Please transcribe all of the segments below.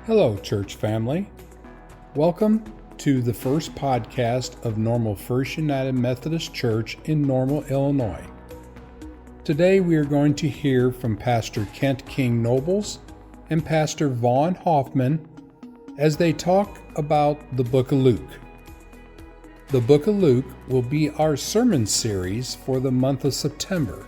Hello, church family. Welcome to the first podcast of Normal First United Methodist Church in Normal, Illinois. Today we are going to hear from Pastor Kent King Nobles and Pastor Vaughn Hoffman as they talk about the book of Luke. The book of Luke will be our sermon series for the month of September.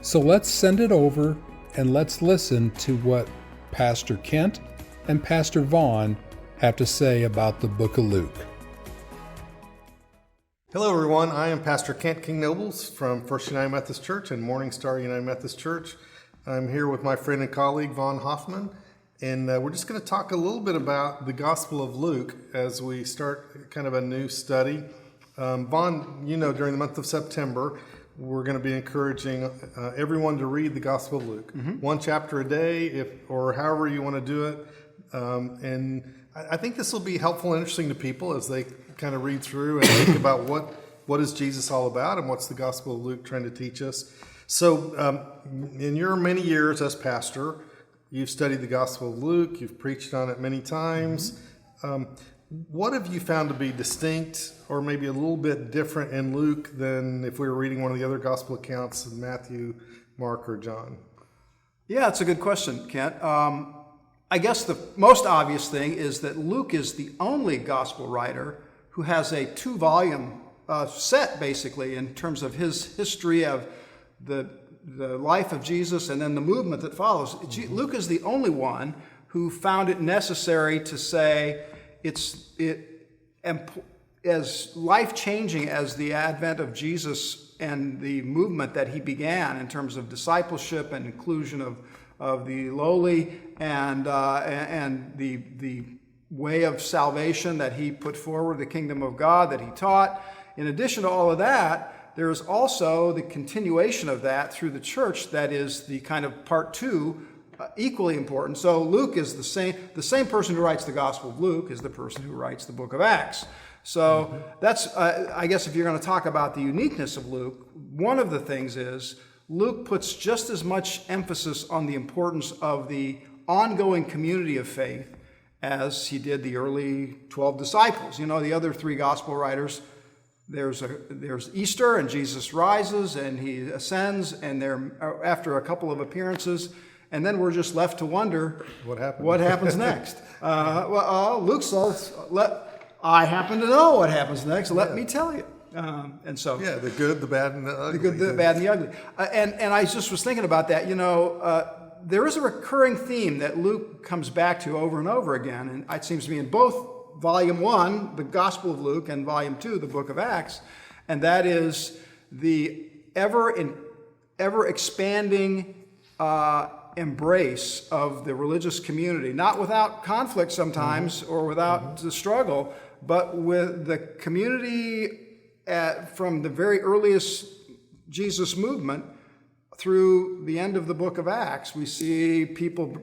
So let's send it over and let's listen to what Pastor Kent and Pastor Vaughn have to say about the book of Luke. Hello everyone, I am Pastor Kent King Nobles from First United Methodist Church and Morning Star United Methodist Church. I'm here with my friend and colleague Vaughn Hoffman, and we're just going to talk a little bit about the Gospel of Luke as we start kind of a new study. Vaughn, you know, during the month of September, we're going to be encouraging everyone to read the Gospel of Luke. One chapter a day, or however you want to do it. And I think this will be helpful and interesting to people as they kind of read through and think about what is Jesus all about and what's the Gospel of Luke trying to teach us. So in your many years as pastor, you've studied the Gospel of Luke, you've preached on it many times. What have you found to be distinct or maybe a little bit different in Luke than if we were reading one of the other Gospel accounts in Matthew, Mark, or John? Yeah, it's a good question, Kent. I guess the most obvious thing is that Luke is the only gospel writer who has a two-volume set, basically, in terms of his history of the life of Jesus and then the movement that follows. Luke is the only one who found it necessary to say as life-changing as the advent of Jesus and the movement that he began in terms of discipleship and inclusion of the lowly and the way of salvation that he put forward, the kingdom of God that he taught. In addition to all of that, there is also the continuation of that through the church that is the kind of part two, equally important. So Luke is the same person who writes the Gospel of Luke is the person who writes the book of Acts. So that's, I guess if you're going to talk about the uniqueness of Luke, one of the things is Luke puts just as much emphasis on the importance of the ongoing community of faith as he did the early 12 disciples. You know, the other three gospel writers, there's Easter and Jesus rises and he ascends, and they're after a couple of appearances, and then we're just left to wonder what happens next. Luke says, I happen to know what happens next. Let me tell you. The good, the bad, and the ugly. The good, the bad, and the ugly. And I just was thinking about that. You know, there is a recurring theme that Luke comes back to over and over again, and it seems to me in both Volume 1, the Gospel of Luke, and Volume 2, the Book of Acts, and that is the ever expanding embrace of the religious community, not without conflict sometimes or without the struggle, but with the community from the very earliest Jesus movement through the end of the book of Acts. We see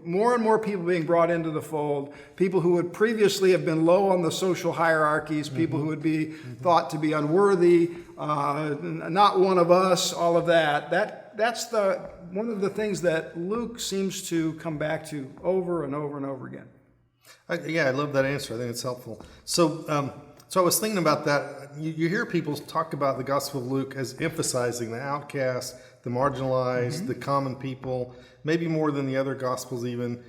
more and more people being brought into the fold, people who would previously have been low on the social hierarchies, people who would be thought to be unworthy, not one of us, all of that. That's one of the things that Luke seems to come back to over and over and over again. I love that answer. I think it's helpful. So I was thinking about that. You hear people talk about the Gospel of Luke as emphasizing the outcast, the marginalized, the common people, maybe more than the other Gospels even.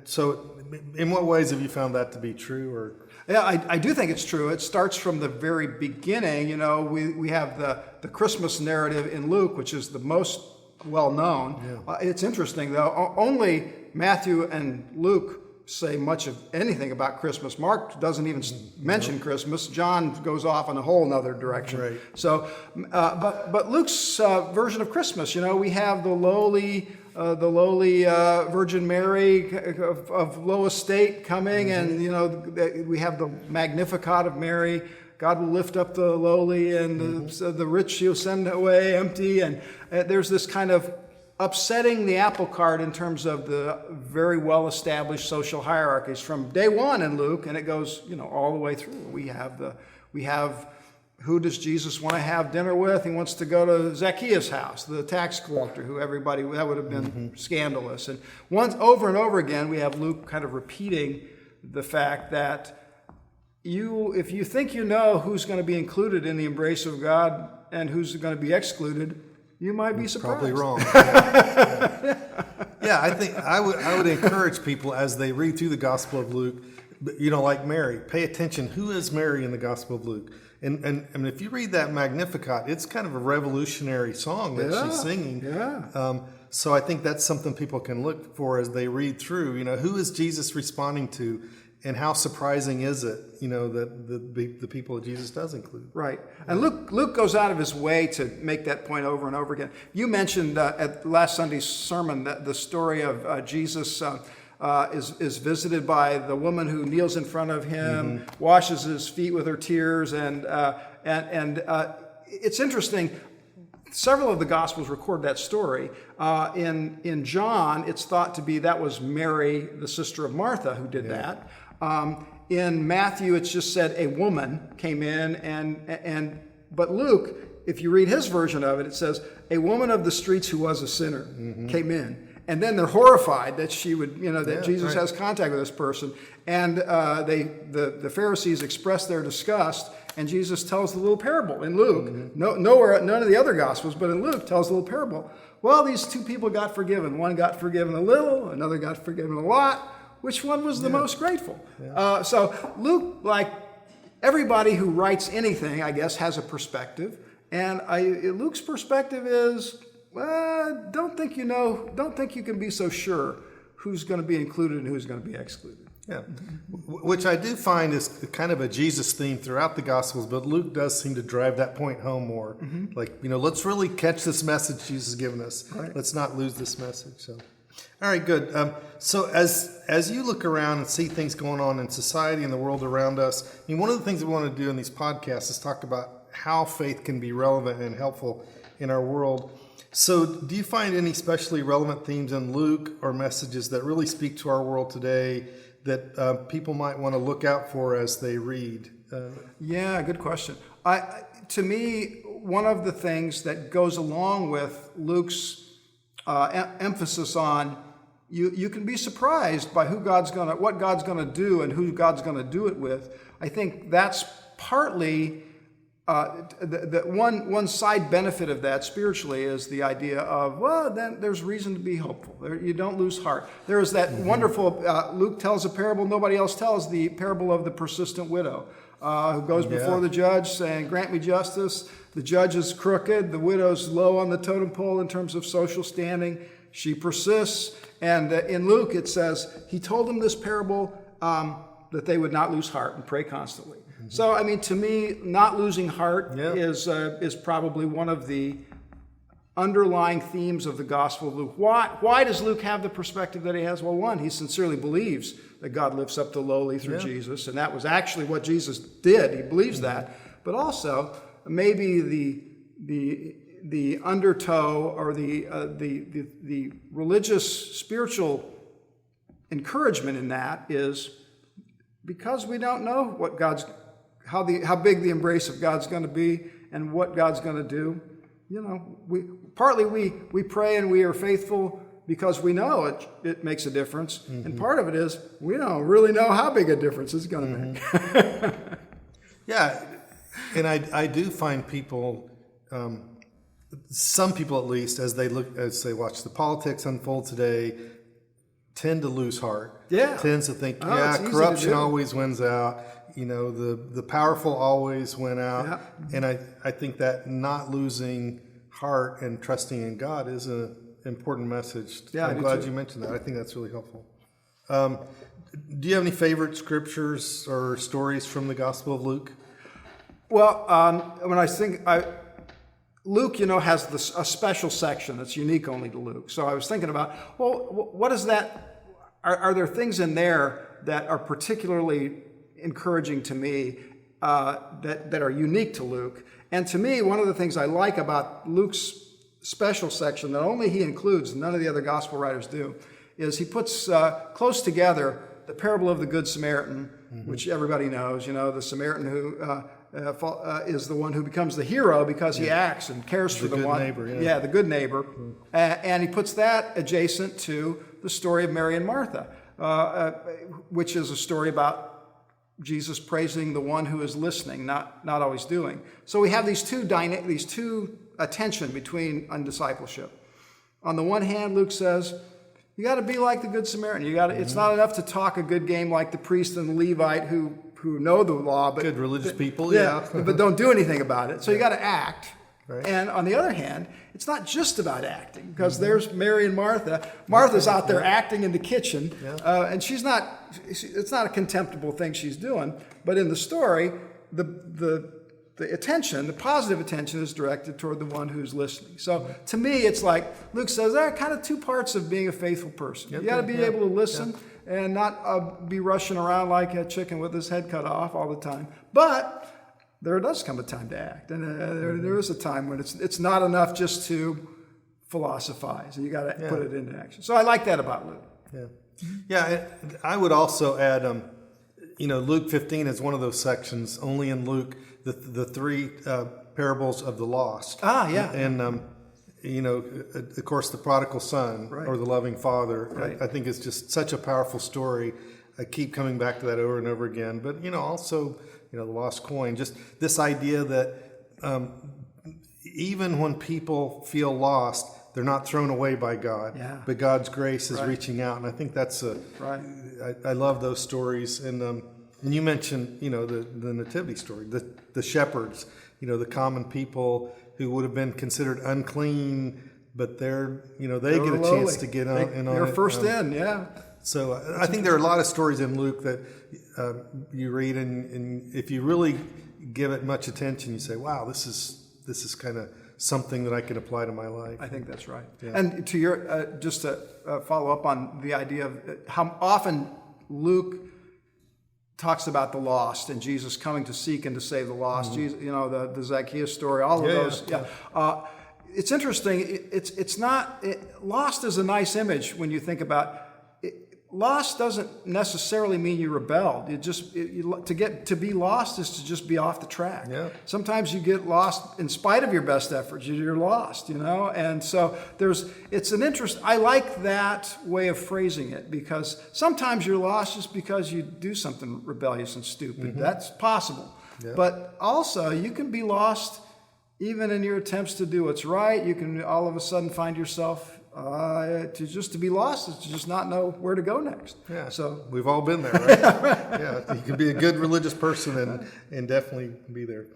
So in what ways have you found that to be true? Yeah, I do think it's true. It starts from the very beginning. You know, we have the Christmas narrative in Luke, which is the most well-known. Yeah. It's interesting, though. Only Matthew and Luke say much of anything about Christmas. Mark doesn't even mention Christmas. John goes off in a whole nother direction. Right. So, but Luke's version of Christmas, you know, we have the lowly Virgin Mary of low estate coming, and you know we have the Magnificat of Mary. God will lift up the lowly, and the rich He'll send away empty. And there's this kind of upsetting the apple cart in terms of the very well-established social hierarchies from day one in Luke, and it goes, you know, all the way through. We have who does Jesus want to have dinner with? He wants to go to Zacchaeus' house, the tax collector, who everybody, that would have been scandalous. And once, over and over again, we have Luke kind of repeating the fact that if you think you know who's going to be included in the embrace of God and who's going to be excluded, you might be surprised. Probably wrong. Yeah, I think I would encourage people as they read through the Gospel of Luke, like Mary, pay attention. Who is Mary in the Gospel of Luke? And if you read that Magnificat, it's kind of a revolutionary song that she's singing. Yeah. So I think that's something people can look for as they read through. Who is Jesus responding to, and how surprising is it? That the people that Jesus does include. Right. And Luke goes out of his way to make that point over and over again. You mentioned at last Sunday's sermon that the story of Jesus. Is visited by the woman who kneels in front of him, washes his feet with her tears, and it's interesting. Several of the Gospels record that story. In John, it's thought to be that was Mary, the sister of Martha, who did that. In Matthew, it's just said a woman came in, but Luke, if you read his version of it, it says a woman of the streets who was a sinner came in. And then they're horrified that she would, that Jesus has contact with this person. And the Pharisees express their disgust, and Jesus tells the little parable in Luke. Nowhere, none of the other Gospels, but in Luke, tells the little parable. Well, these two people got forgiven. One got forgiven a little, another got forgiven a lot. Which one was the most grateful? Yeah. So Luke, like everybody who writes anything, I guess, has a perspective. And Luke's perspective is, don't think you can be so sure who's going to be included and who's going to be excluded. Yeah, which I do find is kind of a Jesus theme throughout the Gospels, but Luke does seem to drive that point home more. Let's really catch this message Jesus has given us. Right. Let's not lose this message. So, all right, good. So as you look around and see things going on in society and the world around us, one of the things we want to do in these podcasts is talk about how faith can be relevant and helpful in our world. So do you find any especially relevant themes in Luke or messages that really speak to our world today that people might want to look out for as they read? Yeah, good question. To me, one of the things that goes along with Luke's emphasis on you can be surprised by what God's going to do and who God's going to do it with. I think that's partly the one side benefit of that spiritually is the idea of, then there's reason to be hopeful. You don't lose heart. There is that wonderful, Luke tells a parable nobody else tells, the parable of the persistent widow, who goes before the judge saying, grant me justice. The judge is crooked. The widow's low on the totem pole in terms of social standing. She persists. And in Luke, it says, he told them this parable that they would not lose heart and pray constantly. So, to me, not losing heart is probably one of the underlying themes of the Gospel of Luke. Why does Luke have the perspective that he has? Well, one, he sincerely believes that God lifts up the lowly through Jesus, and that was actually what Jesus did. He believes that. But also, maybe the undertow or the religious, spiritual encouragement in that is because we don't know what how big the embrace of God's going to be and what God's going to do. We pray and we are faithful because we know it makes a difference. And part of it is we don't really know how big a difference it's going to make. Yeah, and I do find people, some people at least, as they watch the politics unfold today, tend to lose heart. Yeah, tends to think, corruption always wins out. The powerful always win out. Yeah. And I think that not losing heart and trusting in God is an important message. Yeah, I'm glad you mentioned that. I think that's really helpful. Do you have any favorite scriptures or stories from the Gospel of Luke? Well, when I think, Luke, has a special section that's unique only to Luke. So I was thinking about, what is that? Are there things in there that are particularly encouraging to me that are unique to Luke? And to me, one of the things I like about Luke's special section that only he includes, none of the other gospel writers do, is he puts close together the parable of the Good Samaritan, which everybody knows, the Samaritan who is the one who becomes the hero because he acts and cares for the good one. neighbor, the good neighbor. And he puts that adjacent to the story of Mary and Martha, which is a story about Jesus praising the one who is listening, not always doing. So we have these two attention between discipleship. On the one hand, Luke says, you got to be like the Good Samaritan. It's not enough to talk a good game like the priest and the Levite who know the law, but good religious people, but don't do anything about it. So you got to act. Right. And on the other hand, it's not just about acting, because there's Mary and Martha. Martha's out there acting in the kitchen, and it's not a contemptible thing she's doing. But in the story, the attention, the positive attention, is directed toward the one who's listening. So to me, it's like Luke says, there are kind of two parts of being a faithful person. You got to be able to listen and not be rushing around like a chicken with his head cut off all the time. But there does come a time to act, and there is a time when it's not enough just to philosophize. You got to put it into action. So I like that about Luke. I would also add, Luke 15 is one of those sections. Only in Luke, the three parables of the lost. And of course, the prodigal son or the loving father. I think it's just such a powerful story. I keep coming back to that over and over again. But also, the lost coin. Just this idea that even when people feel lost, they're not thrown away by God, but God's grace is reaching out. And I think that's I love those stories. And you mentioned, the nativity story, the shepherds, the common people who would have been considered unclean, but they get a chance to get on. They're first in, So I think there are a lot of stories in Luke that you read, and if you really give it much attention, you say, "Wow, this is kind of something that I can apply to my life." I think that's right. Yeah. And to your just to follow up on the idea of how often Luke talks about the lost and Jesus coming to seek and to save the lost. Jesus, the Zacchaeus story, all of those. It's interesting. It's not lost is a nice image when you think about. Lost doesn't necessarily mean you rebelled. To be lost is to just be off the track. Yeah. Sometimes you get lost in spite of your best efforts. You're lost, And so it's an interest. I like that way of phrasing it, because sometimes you're lost just because you do something rebellious and stupid. That's possible. Yeah. But also you can be lost even in your attempts to do what's right. You can all of a sudden find yourself to be lost is to just not know where to go next. Yeah, so we've all been there, right? You can be a good religious person and definitely be there.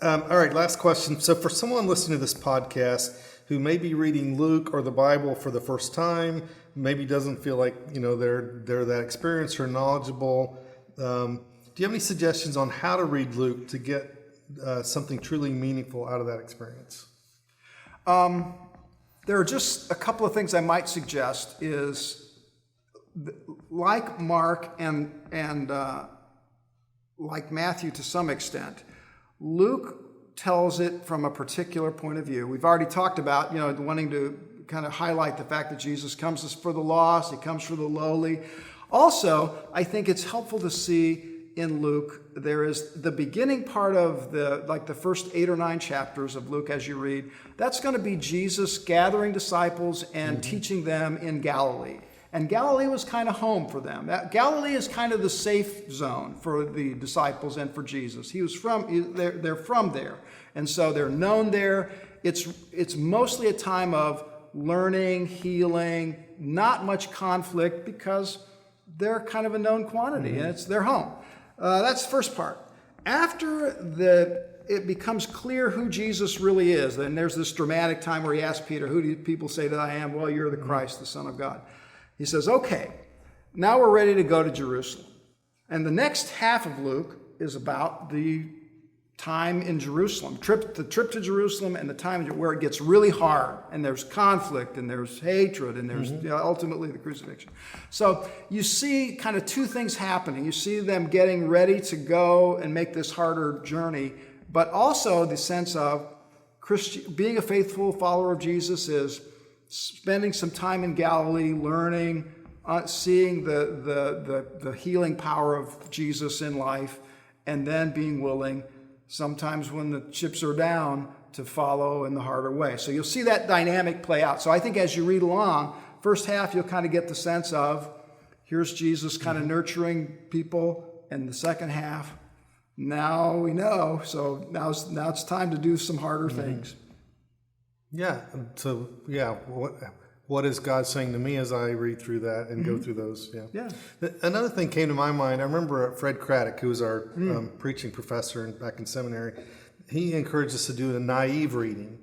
All right, last question. So for someone listening to this podcast who may be reading Luke or the Bible for the first time, maybe doesn't feel like they're that experienced or knowledgeable, do you have any suggestions on how to read Luke to get something truly meaningful out of that experience? There are just a couple of things I might suggest is, like Mark and like Matthew to some extent, Luke tells it from a particular point of view. We've already talked about, wanting to kind of highlight the fact that Jesus comes for the lost, he comes for the lowly. Also, I think it's helpful to see in Luke, there is the beginning part of the first 8 or 9 chapters of Luke as you read. That's going to be Jesus gathering disciples and teaching them in Galilee. And Galilee was kind of home for them. Galilee is kind of the safe zone for the disciples and for Jesus. They're from there. And so they're known there. It's mostly a time of learning, healing, not much conflict, because they're kind of a known quantity and it's their home. That's the first part. After it becomes clear who Jesus really is, then there's this dramatic time where he asks Peter, "Who do people say that I am?" "Well, you're the Christ, the Son of God." He says, "Okay, now we're ready to go to Jerusalem." And the next half of Luke is about the time in Jerusalem, the trip to Jerusalem, and the time where it gets really hard, and there's conflict, and there's hatred, and there's ultimately the crucifixion. So you see kind of two things happening. You see them getting ready to go and make this harder journey, but also the sense of being a faithful follower of Jesus is spending some time in Galilee, learning, seeing the healing power of Jesus in life, and then being willing sometimes when the chips are down, to follow in the harder way. So you'll see that dynamic play out. So I think as you read along, first half, you'll kind of get the sense of, here's Jesus kind of nurturing people, and the second half, now we know. So now it's time to do some harder things. Yeah. So yeah, what is God saying to me as I read through that and go through those? Yeah. Another thing came to my mind. I remember Fred Craddock, who was our preaching professor back in seminary. He encouraged us to do a naive reading,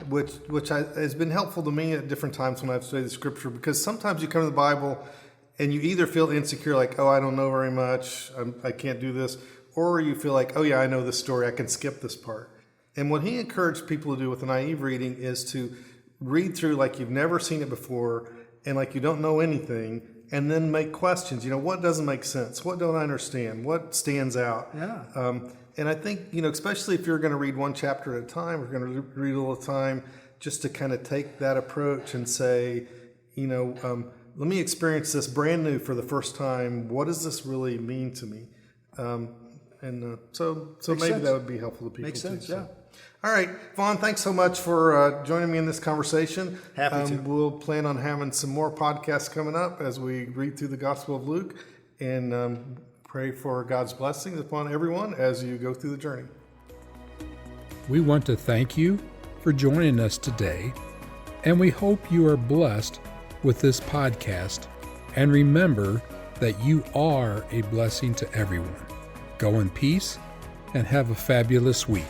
which has been helpful to me at different times when I've studied the Scripture, because sometimes you come to the Bible and you either feel insecure, like, oh, I don't know very much, I can't do this, or you feel like, oh yeah, I know this story, I can skip this part. And what he encouraged people to do with a naive reading is to read through like you've never seen it before and like you don't know anything, and then make questions. What doesn't make sense? What don't I understand? What stands out? Yeah. And I think, especially if you're going to read one chapter at a time, or going to read a little time, just to kind of take that approach and say, let me experience this brand new for the first time. What does this really mean to me? So maybe sense. that would be helpful to people. Makes sense, too. yeah. All right, Vaughn, thanks so much for joining me in this conversation. Happy to. We'll plan on having some more podcasts coming up as we read through the Gospel of Luke, and pray for God's blessings upon everyone as you go through the journey. We want to thank you for joining us today, and we hope you are blessed with this podcast. And remember that you are a blessing to everyone. Go in peace and have a fabulous week.